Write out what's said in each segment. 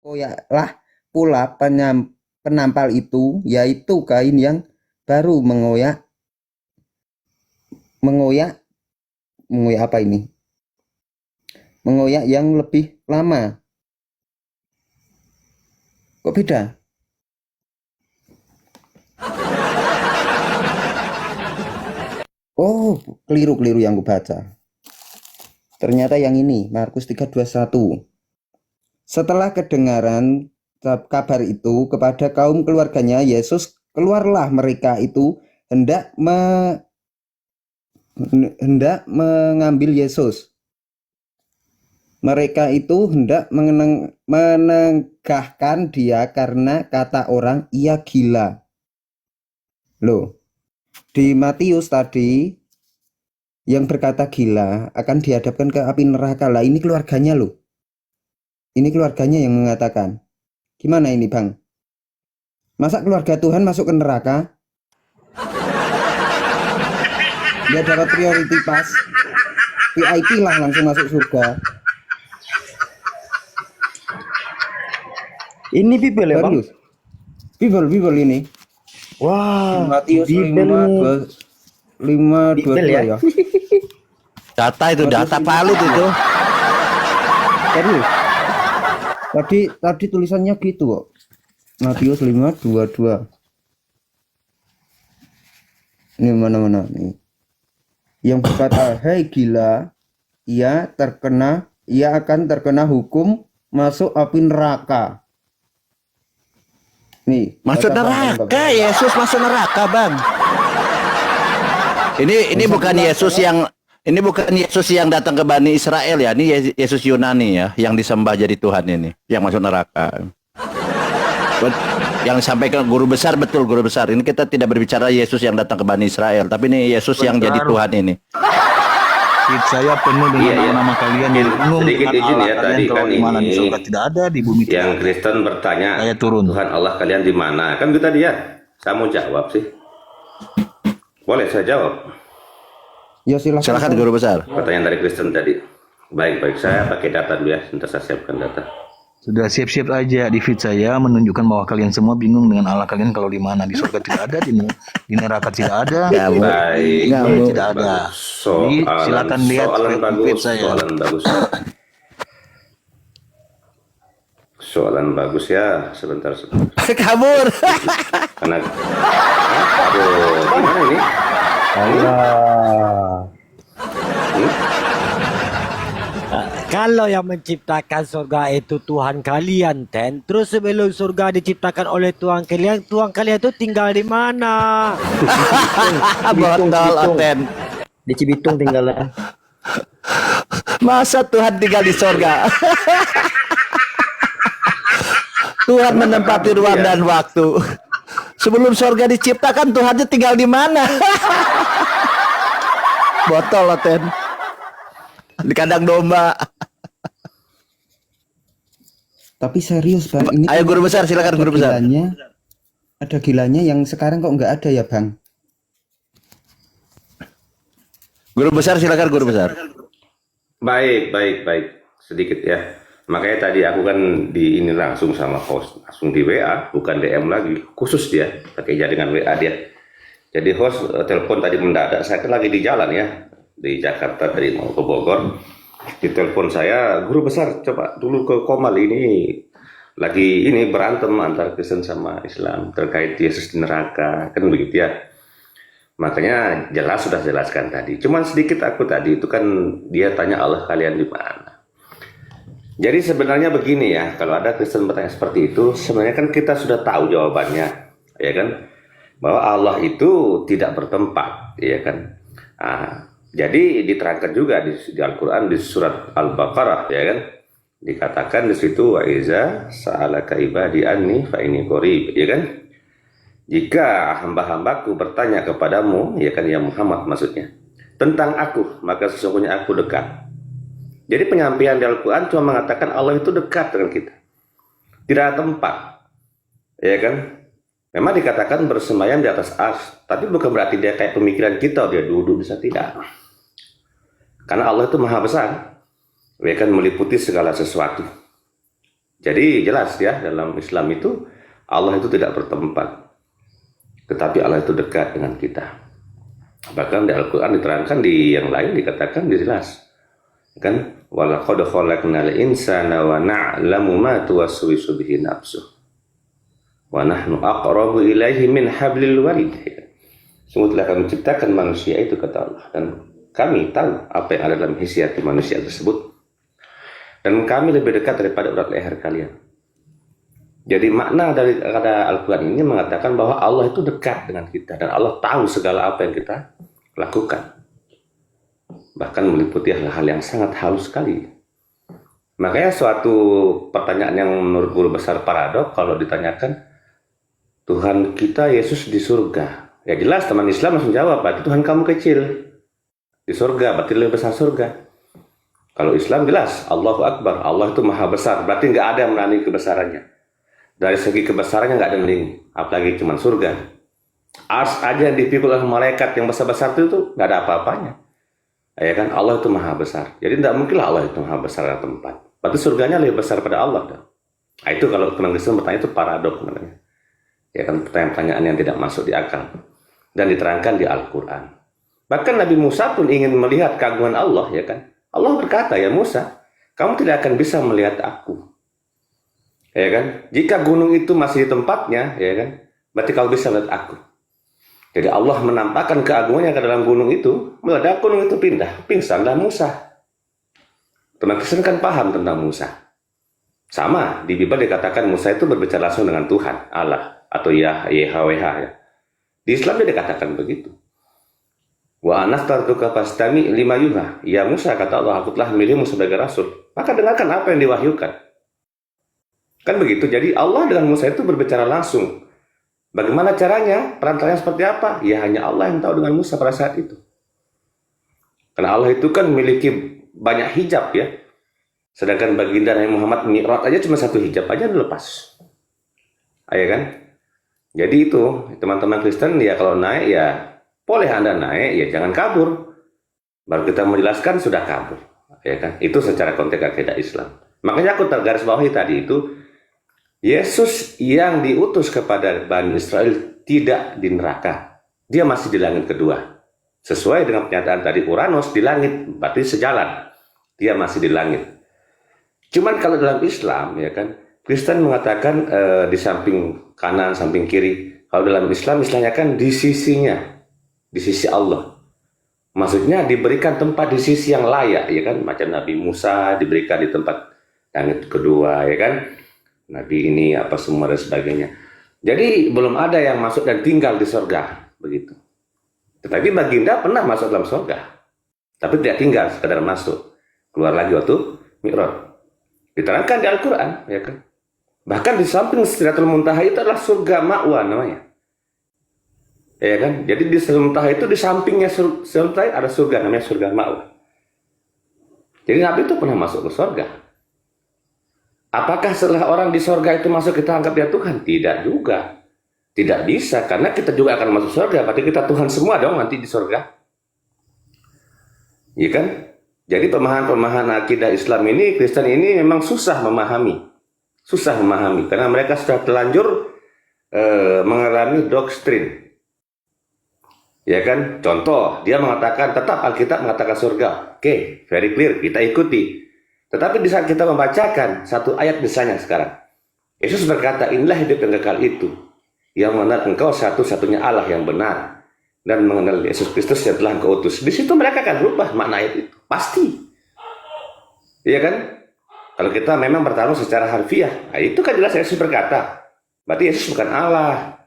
Koyaklah pula penampal itu, yaitu kain yang baru mengoyak apa ini? Mengoyak yang lebih lama. Kok beda? Oh, keliru yang kubaca. Ternyata yang ini, Markus 3:21. Setelah kedengaran kabar itu kepada kaum keluarganya Yesus, keluarlah mereka itu hendak mengambil Yesus. Mereka itu hendak menegahkan dia karena kata orang ia gila. Loh, di Matius tadi yang berkata gila akan dihadapkan ke api neraka. Lah ini keluarganya loh. Ini keluarganya yang mengatakan. Gimana ini Bang? Masa keluarga Tuhan masuk ke neraka? Dia dapat prioritas VIP lah, langsung masuk surga. Ini Bible ya Bang? Bible ini. Wah, Matius 5:22 ya. Data itu, data Palut itu. Serius. Tadi tulisannya gitu kok. Matius 5:22. Ini mana nih? Yang berkata, "Hei gila, ia akan terkena hukum masuk api neraka." Nih, masuk neraka, Yesus masuk neraka, Bang. Ini bukan Yesus yang datang ke Bani Israel ya. Ini Yesus Yunani ya, yang disembah jadi Tuhan ini, yang masuk neraka. Yang sampaikan guru besar, betul guru besar. Ini kita tidak berbicara Yesus yang datang ke Bani Israel, tapi ini Yesus yang jadi Tuhan ini. Saya penuh dengan nama kalian yang bingung sedikit izin ya, tadi kan di mana di surga tidak ada, di bumi yang Kristen bertanya, Tuhan Allah kalian di mana? Kan itu tadi ya. Saya mau jawab sih. Boleh saya jawab? Ya silakan guru besar. Pertanyaan dari Kristen tadi. Baik, saya pakai data dulu ya. Nanti saya siapkan data. Sudah siap-siap aja di feed saya menunjukkan bahwa kalian semua bingung dengan Allah kalian kalau di mana, di surga tidak ada, di neraka tidak ada, tidak ada. Jadi silakan lihat feed saya. Soalan bagus ya, sebentar. Kabur. Karena aduh, gimana ini? Allah. Kalau yang menciptakan surga itu Tuhan kalian, terus sebelum surga diciptakan oleh Tuhan kalian itu tinggal di mana? Botol Ten. Di Cibitung tinggalnya. Masa Tuhan tinggal di surga? Tuhan menempati ruang dan waktu. Sebelum surga diciptakan Tuhannya tinggal di mana? Botol Ten. Di kandang domba. Tapi serius Bang, ini ayo guru besar, silakan guru besar. Ada gilanya yang sekarang kok nggak ada ya Bang? Guru besar, silakan guru besar. Baik. Sedikit ya. Makanya tadi aku kan di ini langsung sama host, langsung di WA, bukan DM lagi. Khusus dia pakai jaringan WA dia. Jadi host telepon tadi mendadak, saya kan lagi di jalan ya, di Jakarta tadi mau ke Bogor. Di telepon saya, guru besar coba dulu ke Komal, ini lagi berantem antara Kristen sama Islam terkait Yesus di neraka, kan begitu ya. Makanya sudah jelaskan tadi. Cuman sedikit aku tadi itu kan dia tanya Allah kalian di mana. Jadi sebenarnya begini ya, kalau ada Kristen bertanya seperti itu, sebenarnya kan kita sudah tahu jawabannya, ya kan? Bahwa Allah itu tidak bertempat, ya kan? Jadi diterangkan juga di Al-Quran di surat Al-Baqarah, ya kan? Dikatakan di situ wa iza sa'alaka ibadi anni fa inni qarib, ya kan? Jika hamba-hambaku bertanya kepadamu, ya kan ya Muhammad maksudnya, tentang aku, maka sesungguhnya aku dekat. Jadi penyampaian di Al-Quran cuma mengatakan Allah itu dekat dengan kita, tidak ada tempat, ya kan? Memang dikatakan bersemayam di atas ars, tapi bukan berarti dia kayak pemikiran kita, dia duduk bisa, tidak. Karena Allah itu maha besar, dia kan meliputi segala sesuatu. Jadi jelas ya, dalam Islam itu Allah itu tidak bertempat, tetapi Allah itu dekat dengan kita. Bahkan di Al-Quran diterangkan, di yang lain dikatakan jelas kan, walaqad khalaqnal insana wa na'lamu ma tuwaswisu bihi nafsuh wa nahnu aqrabu ilaihi min hablil warid. Sungguh telah kami menciptakan manusia itu, kata Allah, dan kami tahu apa yang ada dalam isi hati manusia tersebut, dan kami lebih dekat daripada urat leher kalian. Jadi makna dari kata Al-Quran ini mengatakan bahwa Allah itu dekat dengan kita, dan Allah tahu segala apa yang kita lakukan, bahkan meliputi hal-hal yang sangat halus sekali. Makanya suatu pertanyaan yang menurut guru besar paradok, kalau ditanyakan Tuhan kita Yesus di surga, ya jelas teman Islam langsung jawab, berarti Tuhan kamu kecil. Di surga, berarti lebih besar surga. Kalau Islam jelas, Allahu Akbar, Allah itu maha besar, berarti nggak ada yang menandingi kebesarannya. Dari segi kebesarannya nggak ada yang menandingi, apalagi cuma surga. Ars aja yang dipikul oleh malaikat yang besar-besar itu nggak ada apa-apanya. Ya kan, Allah itu maha besar. Jadi tidak mungkinlah Allah itu maha besar dalam tempat. Berarti surganya lebih besar pada Allah. Nah, itu kalau teman Kristen bertanya itu paradok namanya. Ya kan, pertanyaan-pertanyaan yang tidak masuk di akal. Dan diterangkan di Al-Quran. Bahkan Nabi Musa pun ingin melihat keagungan Allah, ya kan. Allah berkata, ya Musa, kamu tidak akan bisa melihat aku. Ya kan, jika gunung itu masih di tempatnya, ya kan, berarti kau bisa melihat aku. Jadi Allah menampakkan keagungannya ke dalam gunung itu, meledak gunung itu pindah, pingsanlah Musa. Teman Kristen kan paham tentang Musa. Sama, di Bible dikatakan Musa itu berbicara langsung dengan Tuhan, Allah, atau YHWH ya. Di Islam dia dikatakan begitu. Wa anastartuka fastami lima yuha. Ya Musa, kata Allah, aku telah memilihmu sebagai rasul. Maka dengarkan apa yang diwahyukan. Kan begitu. Jadi Allah dengan Musa itu berbicara langsung. Bagaimana caranya? Perantaranya seperti apa? Ya hanya Allah yang tahu dengan Musa pada saat itu. Karena Allah itu kan memiliki banyak hijab ya. Sedangkan baginda Nabi Muhammad Mi'raj aja cuma satu hijab aja dilepas. Ya kan? Jadi itu teman-teman Kristen ya, kalau naik ya boleh Anda naik, ya jangan kabur. Baru kita menjelaskan sudah kabur. Ya kan? Itu secara konteks akidah Islam. Makanya aku tergaris bawahi tadi itu, Yesus yang diutus kepada Bani Israel tidak di neraka. Dia masih di langit kedua. Sesuai dengan pernyataan tadi Uranus di langit, berarti sejalan. Dia masih di langit. Cuman kalau dalam Islam, ya kan, Kristen mengatakan di samping kanan, samping kiri. Kalau dalam Islam istilahnya kan di sisinya, di sisi Allah. Maksudnya diberikan tempat di sisi yang layak, ya kan? Macam Nabi Musa diberikan di tempat langit kedua, ya kan? Nabi ini apa semua dan sebagainya. Jadi belum ada yang masuk dan tinggal di surga, begitu. Tetapi baginda pernah masuk dalam surga, tapi tidak tinggal, sekedar masuk. Keluar lagi waktu Mi'raj. Diterangkan di Al-Quran, ya kan? Bahkan di samping Sidratul Muntaha itu adalah surga ma'wa namanya. Ya kan? Jadi di Sidratul Muntaha itu di sampingnya surga ada surga namanya surga ma'wa. Jadi Nabi itu pernah masuk ke surga. Apakah setelah orang di surga itu masuk kita anggap dia Tuhan? Tidak juga. Tidak bisa, karena kita juga akan masuk surga. Berarti kita Tuhan semua dong nanti di surga. Iya kan? Jadi pemahaman akidah Islam ini, Kristen ini memang susah memahami. Susah memahami, karena mereka sudah terlanjur mengalami doktrin. Ya kan? Contoh, dia mengatakan, tetap Alkitab mengatakan surga. Oke, very clear, kita ikuti. Tetapi di saat kita membacakan satu ayat misalnya sekarang, Yesus berkata, inilah hidup yang kekal itu, yang mengenal engkau satu-satunya Allah yang benar, dan mengenal Yesus Kristus yang telah engkau utus. Di situ mereka akan berubah makna ayat itu. Pasti. Iya kan? Kalau kita memang bertarung secara harfiah, nah itu kan jelas Yesus berkata, berarti Yesus bukan Allah.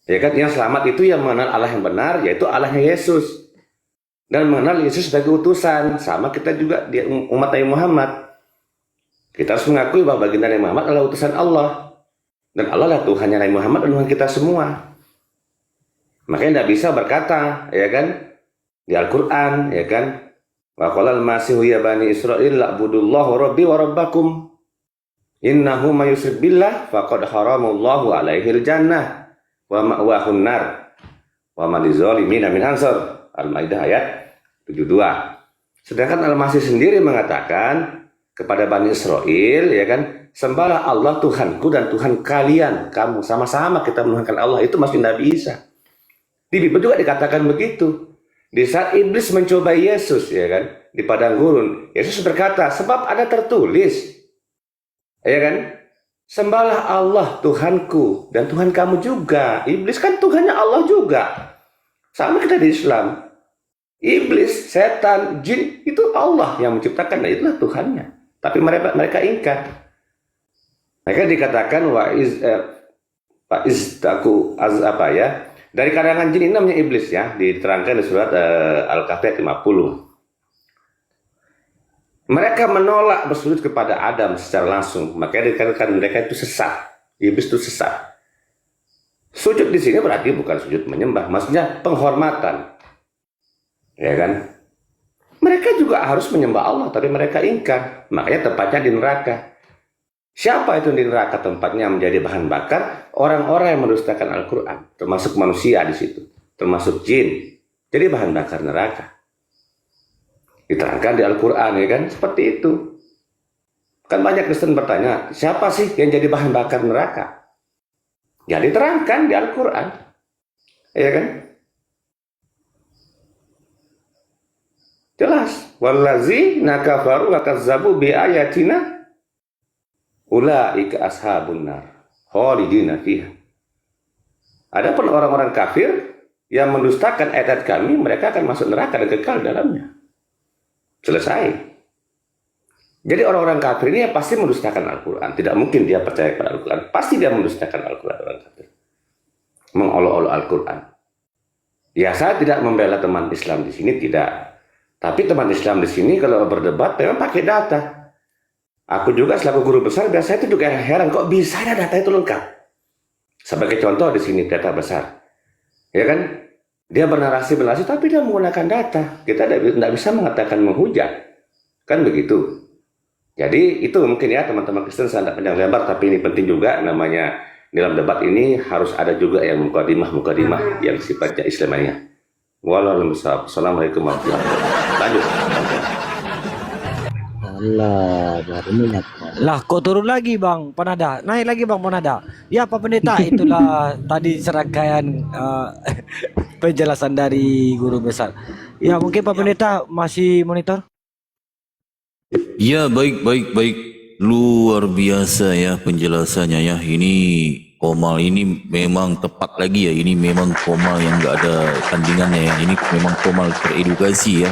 Ya kan? Yang selamat itu yang mengenal Allah yang benar, yaitu Allahnya Yesus. Dan mengenal Yesus sebagai utusan. Sama kita juga di umat Nabi Muhammad. Kita harus mengakui bahwa baginda Nabi Muhammad adalah utusan Allah. Dan Allah adalah Tuhannya Nabi Muhammad dan Tuhan kita semua. Makanya tidak bisa berkata, ya kan, di Al-Quran, ya kan, wa qala al-masihu ya bani Israil la'budullahu rabbi wa rabbakum innahu may yusyrik billah faqad haramallahu alaihil jannah wa ma'wahun nar wa ma lizalimina min ansar. Al-Maidah ayat 72. Sedangkan Al-Masih sendiri mengatakan kepada Bani Israel, ya kan, Sembahlah Allah Tuhanku dan Tuhan kalian. Kamu sama-sama kita menuhankan Allah. Itu maksud Nabi Isa. Di Bible juga dikatakan begitu. Di saat iblis mencoba Yesus, ya kan, di padang gurun, Yesus berkata, sebab ada tertulis, ya kan, sembahlah Allah Tuhanku dan Tuhan kamu juga. Iblis kan Tuhannya Allah juga. Sama kita di Islam. Iblis, setan, jin itu Allah yang menciptakan, dan itulah Tuhannya. Tapi mereka ingkar. Mereka dikatakan dari kalangan jin ini namanya iblis ya, diterangkan di surat Al-Kahfi 50. Mereka menolak bersujud kepada Adam secara langsung, makanya dikatakan mereka itu sesat. Iblis itu sesat. Sujud di sini berarti bukan sujud menyembah, maksudnya penghormatan. Ya kan? Mereka juga harus menyembah Allah, tapi mereka ingkar. Makanya tempatnya di neraka. Siapa itu di neraka tempatnya menjadi bahan bakar? Orang-orang yang mendustakan Al-Quran, termasuk manusia di situ, termasuk jin. Jadi bahan bakar neraka. Diterangkan di Al-Quran, ya kan? Seperti itu. Kan banyak Kristen bertanya, siapa sih yang jadi bahan bakar neraka? Ya diterangkan di Al-Quran. Ya kan? Jelas. Wallazina kafaru wa kazzabu bi ayatina ulaika ashabun nar khalidina fiha. Adapun orang-orang kafir yang mendustakan ayat kami, mereka akan masuk neraka dan kekal dalamnya. Selesai. Jadi orang-orang kafir ini pasti mendustakan Al-Quran. Tidak mungkin dia percaya kepada Al-Quran. Pasti dia mendustakan Al-Quran, orang kafir. Mengolok-olok Al-Quran. Ya, saya tidak membela teman Islam di sini, tidak. Tapi teman Islam di sini kalau berdebat memang pakai data. Aku juga selaku guru besar biasanya itu juga heran kok bisa ada data itu lengkap. Sebagai contoh di sini data besar, ya kan? Dia bernarasi tapi dia menggunakan data. Kita tidak bisa mengatakan menghujat, kan begitu. Jadi itu mungkin ya teman-teman Kristen, saya tidak panjang lebar, tapi ini penting juga, namanya dalam debat ini harus ada juga yang mukadimah yang sifatnya Islamiyah. Waalaikumsalam. Assalamualaikum warahmatullahi wabarakatuh. Lanjut. Allah, baru mengingatkan. Lah, kok turun lagi bang Panada? Naik lagi bang Panada. Ya Pak Pendeta, itulah tadi serangkaian penjelasan dari guru besar. Ya mungkin Pak Pendeta masih monitor? Ya, baik. Luar biasa ya penjelasannya ya. Ini Komal ini memang tepat lagi ya. Ini memang Komal yang nggak ada tandingannya ya. Ini memang Komal teredukasi ya.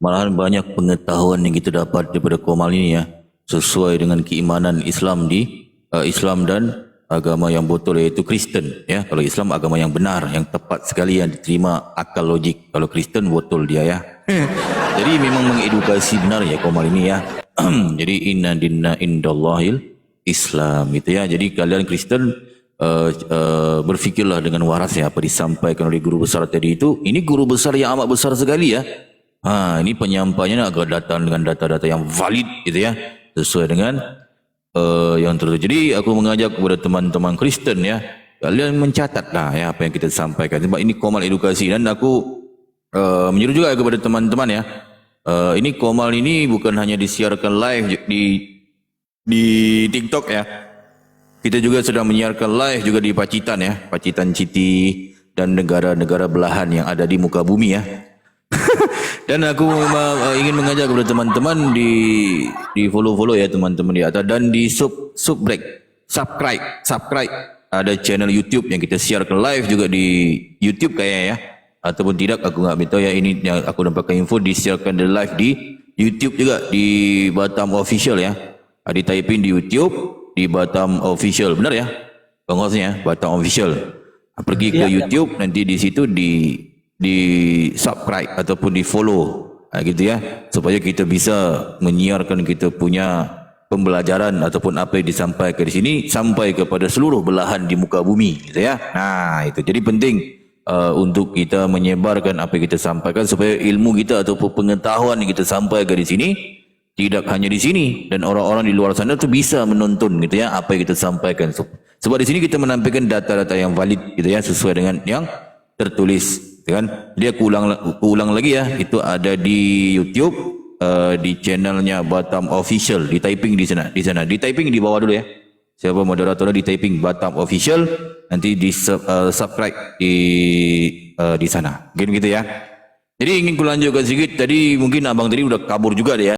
Malahan banyak pengetahuan yang kita dapat daripada Komal ini ya. Sesuai dengan keimanan Islam Islam dan agama yang betul, yaitu Kristen ya. Kalau Islam agama yang benar, yang tepat sekali, yang diterima akal logik. Kalau Kristen betul dia ya. Jadi memang mengedukasi benar ya Komal ini ya. Jadi inna dinna indallahil Islam itu ya. Jadi kalian Kristen berfikirlah dengan waras ya apa disampaikan oleh guru besar tadi itu. Ini guru besar yang amat besar sekali ya. Ini penyampaiannya agak datang dengan data-data yang valid gitu ya, sesuai dengan yang terjadi. Jadi aku mengajak kepada teman-teman Kristen ya, kalian mencatatlah ya apa yang kita sampaikan. Sebab ini Komal edukasi, dan aku menyuruh juga kepada teman-teman ya. Ini Komal ini bukan hanya disiarkan live di TikTok ya. Kita juga sedang menyiarkan live juga di Pacitan ya, Pacitan City dan negara-negara belahan yang ada di muka bumi ya. Dan aku ingin mengajak kepada teman-teman di follow ya teman-teman di atas, dan di subscribe ada channel YouTube yang kita siarkan live juga di YouTube kayaknya ya, ataupun tidak aku nggak tahu ya. Ini yang aku dapatkan info disiarkan di live di YouTube juga di Batam Official ya. Di typing di YouTube di Batam Official, benar ya Bang Hosnya, Batam Official. Pergi ke YouTube nanti di situ di subscribe ataupun di follow gitu ya, supaya kita bisa menyiarkan kita punya pembelajaran ataupun apa yang disampaikan di sini sampai kepada seluruh belahan di muka bumi gitu ya. Nah itu jadi penting untuk kita menyebarkan apa yang kita sampaikan, supaya ilmu kita ataupun pengetahuan yang kita sampaikan di sini tidak hanya di sini, dan orang-orang di luar sana tu bisa menonton gitu ya apa yang kita sampaikan. Sebab di sini kita menampilkan data-data yang valid gitu ya, sesuai dengan yang tertulis. Kan? Dia ulang lagi ya, itu ada di YouTube di channelnya Batam Official, di typing di sana, di typing di bawah dulu ya. Siapa moderatornya, di typing Batam Official, nanti di subscribe di sana. Mungkin gitu ya. Jadi ingin kulanjutkan sedikit, tadi mungkin abang tadi udah kabur juga deh ya.